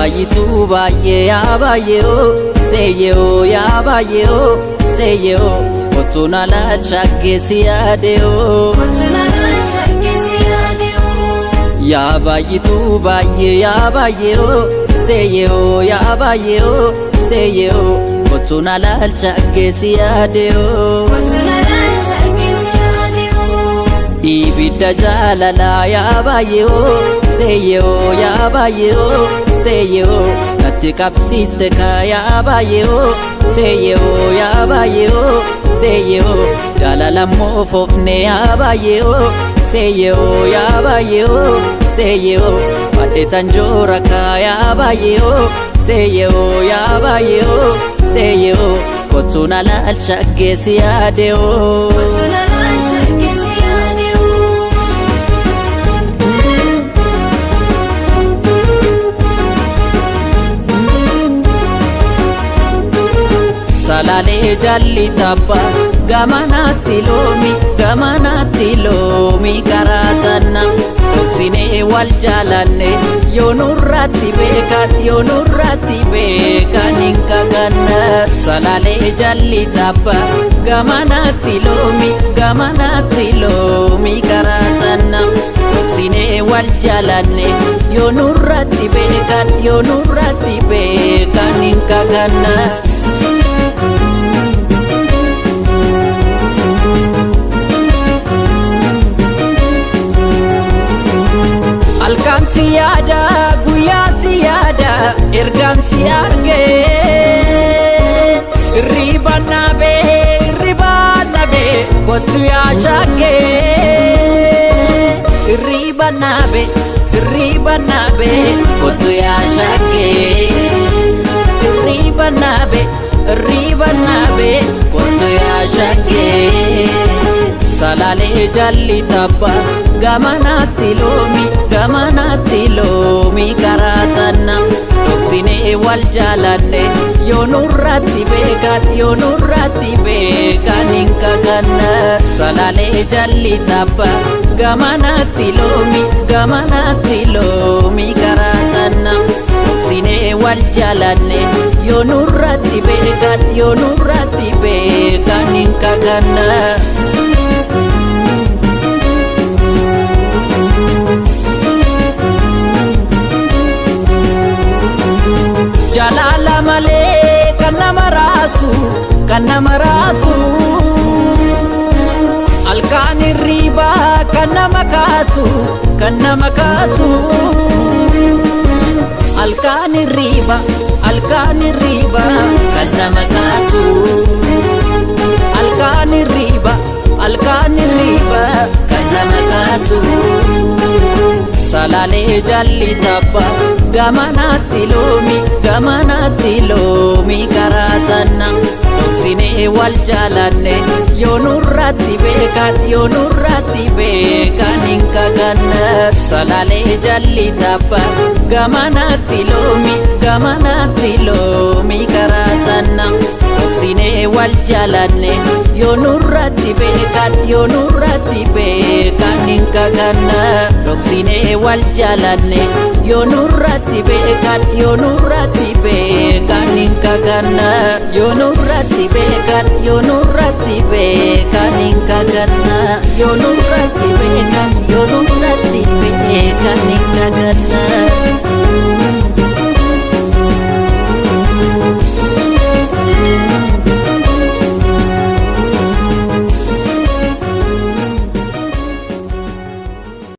bayitu baye yabayo seyo yabayo seyo otuna la shagge siadeo ya bayitu baye yabayo seyo yabayo seyo otuna la shagge siadeo ibidda jalala yabayo seyo yabayo seyo natti qabsiste ka yabayo seyo yabayo seyo jalala mofofne yabayo seyo yabayo seyo pate tanjora ka yabayo seyo yabayo seyo kotuna la shagge siadeo salale jalli tappa gamanatti lomi karatana oksine wal jalanne yonurratti bekan inkaganna salale jalli tappa gamanatti lomi karatana oksine wal jalanne yonurratti bekan inkaganna Alkan siada guya siada ergan siarge ribanabe kotu ya shage ribanabe kotu ya shage ribanabe kotu ya shage salale jalli tappa gamanatti lomi karatana oksine wal jalanne yonurratti bekan inkaganna salale jalli tappa gamanatti lomi karatana oksine wal jalanne yonurratti bekan inkaganna jalala male kanama rasu alkani riba kanama kasu alkani riba kanama kasu alkani riba kanama kasu salale jalli tappa gamanatti lomi karatana oksine wal jalanne yonurratti bekan inkaganna salale jalli tappa gamanatti lomi karatana oksine wal jalanne yonurratti bekan inkaganna oksine wal jalanne yonurratti bekan inkaganna yonurratti bekan inkaganna